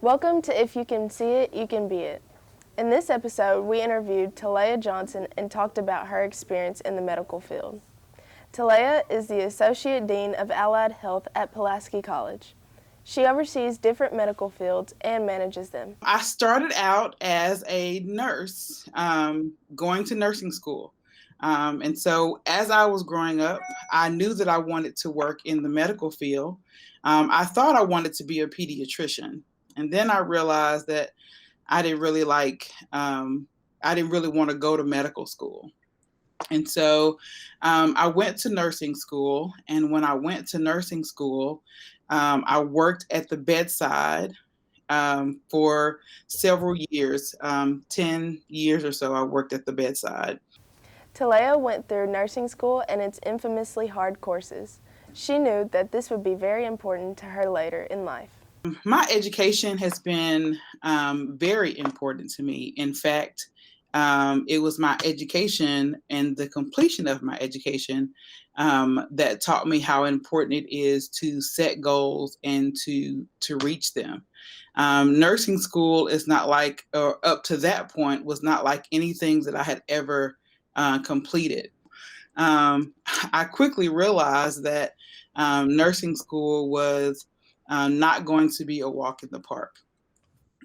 Welcome to If You Can See It, You Can Be It. In this episode, we interviewed Talayia Johnson and talked about her experience in the medical field. Talayia is the Associate Dean of Allied Health at Pulaski College. She oversees different medical fields and manages them. I started out as a nurse, going to nursing school. And so as I was growing up, I knew that I wanted to work in the medical field. I thought I wanted to be a pediatrician. And then I realized that I didn't really want to go to medical school. And so I went to nursing school. And when I went to nursing school, I worked at the bedside for several years, 10 years or so. I worked at the bedside. Talayia went through nursing school and its infamously hard courses. She knew that this would be very important to her later in life. My education has been very important to me. In fact, it was my education and the completion of my education that taught me how important it is to set goals and to reach them. Nursing school is not like, or up to that point, was not like anything that I had ever completed. I quickly realized that nursing school was not going to be a walk in the park.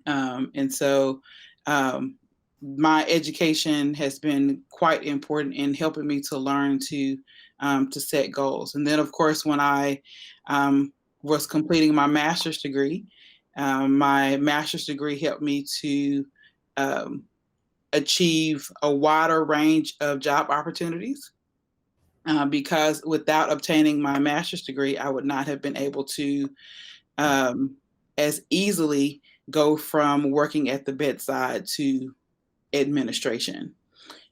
And so my education has been quite important in helping me to learn to set goals. And then, of course, when I was completing my master's degree helped me to achieve a wider range of job opportunities. Because without obtaining my master's degree, I would not have been able to as easily go from working at the bedside to administration.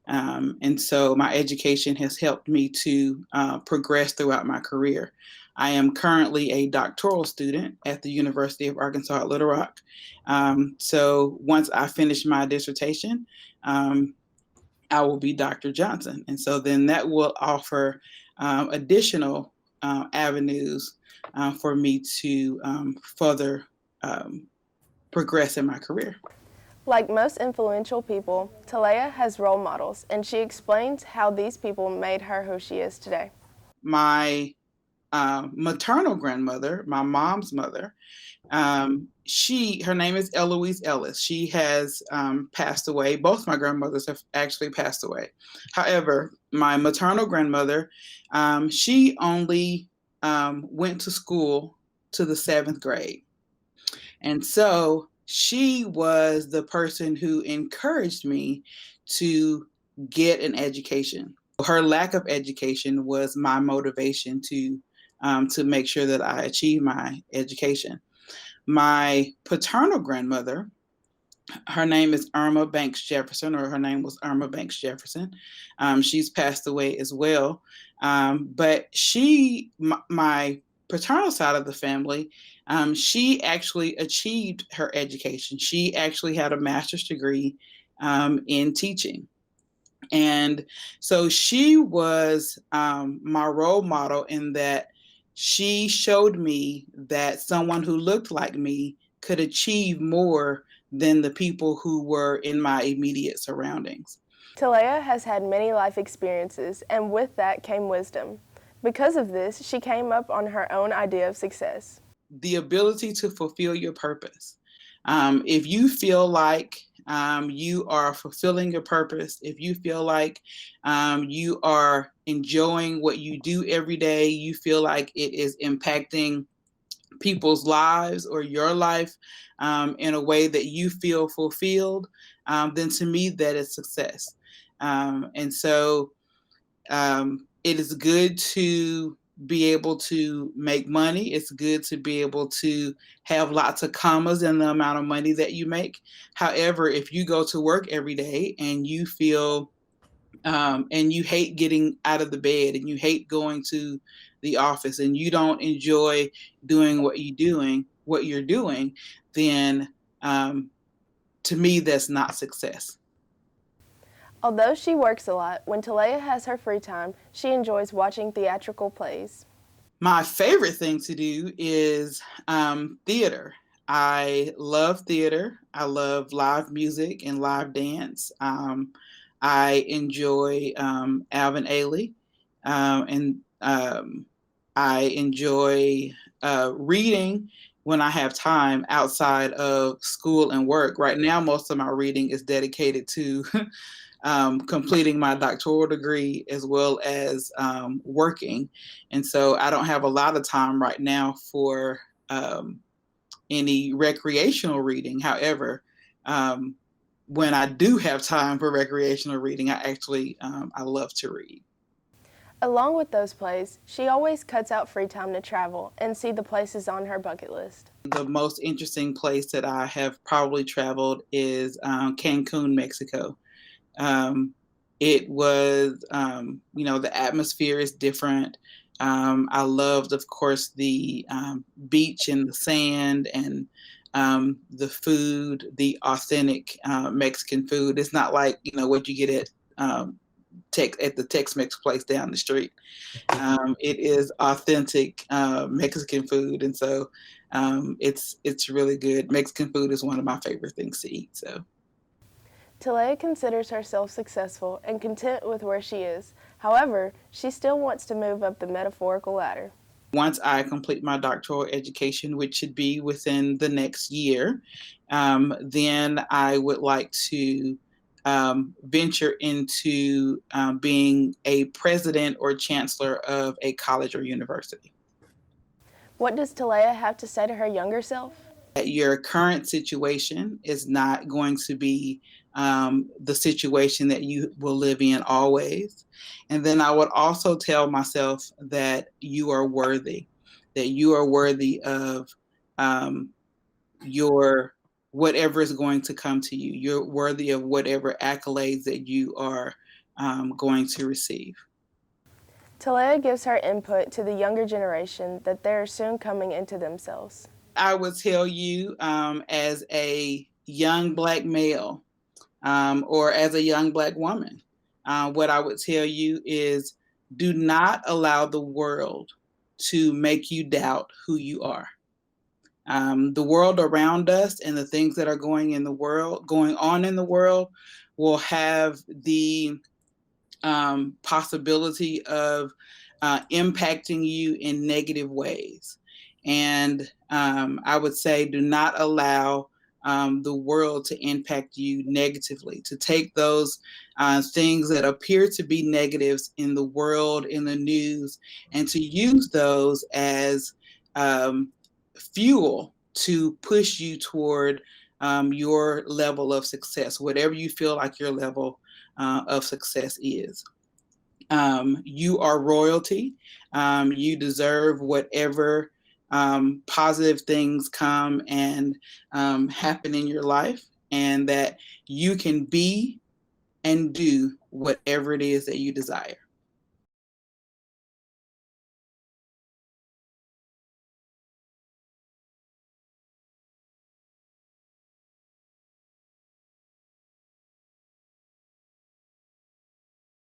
And so my education has helped me to progress throughout my career. I am currently a doctoral student at the University of Arkansas at Little Rock. So once I finish my dissertation, I will be Dr. Johnson. And so then that will offer additional avenues for me to further progress in my career. Like most influential people, Talayia has role models, and she explains how these people made her who she is today. My maternal grandmother, my mom's mother, her name is Eloise Ellis. She has passed away. Both my grandmothers have actually passed away. However, my maternal grandmother, she only went to school to the 7th grade. And so she was the person who encouraged me to get an education. Her lack of education was my motivation to make sure that I achieve my education. My paternal grandmother, her name is Irma Banks Jefferson, or her name was Irma Banks Jefferson. She's passed away as well. But my paternal side of the family, she actually achieved her education. She actually had a master's degree in teaching. And so she was my role model in that she showed me that someone who looked like me could achieve more than the people who were in my immediate surroundings. Talayia has had many life experiences, and with that came wisdom. Because of this, she came up on her own idea of success. The ability to fulfill your purpose. If you feel like you are fulfilling your purpose, if you feel like you are enjoying what you do every day, you feel like it is impacting people's lives or your life in a way that you feel fulfilled, then to me that is success. And so it is good to be able to make money. It's good to be able to have lots of commas in the amount of money that you make. However, if you go to work every day and you feel and you hate getting out of the bed and you hate going to the office and you don't enjoy doing what you're doing, then to me that's not success. Although she works a lot, when Talayia has her free time, she enjoys watching theatrical plays. My favorite thing to do is theater. I love theater. I love live music and live dance. I enjoy Alvin Ailey, and I enjoy reading when I have time outside of school and work. Right now, most of my reading is dedicated to completing my doctoral degree as well as working. And so I don't have a lot of time right now for any recreational reading. However, when I do have time for recreational reading, I love to read. Along with those plays, she always cuts out free time to travel and see the places on her bucket list. The most interesting place that I have probably traveled is Cancun, Mexico. Um, it was, the atmosphere is different. I loved, of course, the beach and the sand and the food, the authentic Mexican food. It's not like, what you get at at the Tex-Mex place down the street. It is authentic Mexican food, and so it's really good. Mexican food is one of my favorite things to eat. So. Talayia considers herself successful and content with where she is. However, she still wants to move up the metaphorical ladder. Once I complete my doctoral education, which should be within the next year, then I would like to venture into being a president or chancellor of a college or university. What does Talayia have to say to her younger self? Your current situation is not going to be the situation that you will live in always. And then I would also tell myself that you are worthy, of your whatever is going to come to you. You're worthy of whatever accolades that you are going to receive. Talayia gives her input to the younger generation that they are soon coming into themselves. I would tell you as a young Black male or as a young Black woman, what I would tell you is do not allow the world to make you doubt who you are. The world around us and the things that are going on in the world will have the possibility of impacting you in negative ways. And I would say do not allow the world to impact you negatively, to take those things that appear to be negatives in the world, in the news, and to use those as fuel to push you toward your level of success, whatever you feel like your level of success is. You are royalty. You deserve whatever positive things come and happen in your life, and that you can be and do whatever it is that you desire.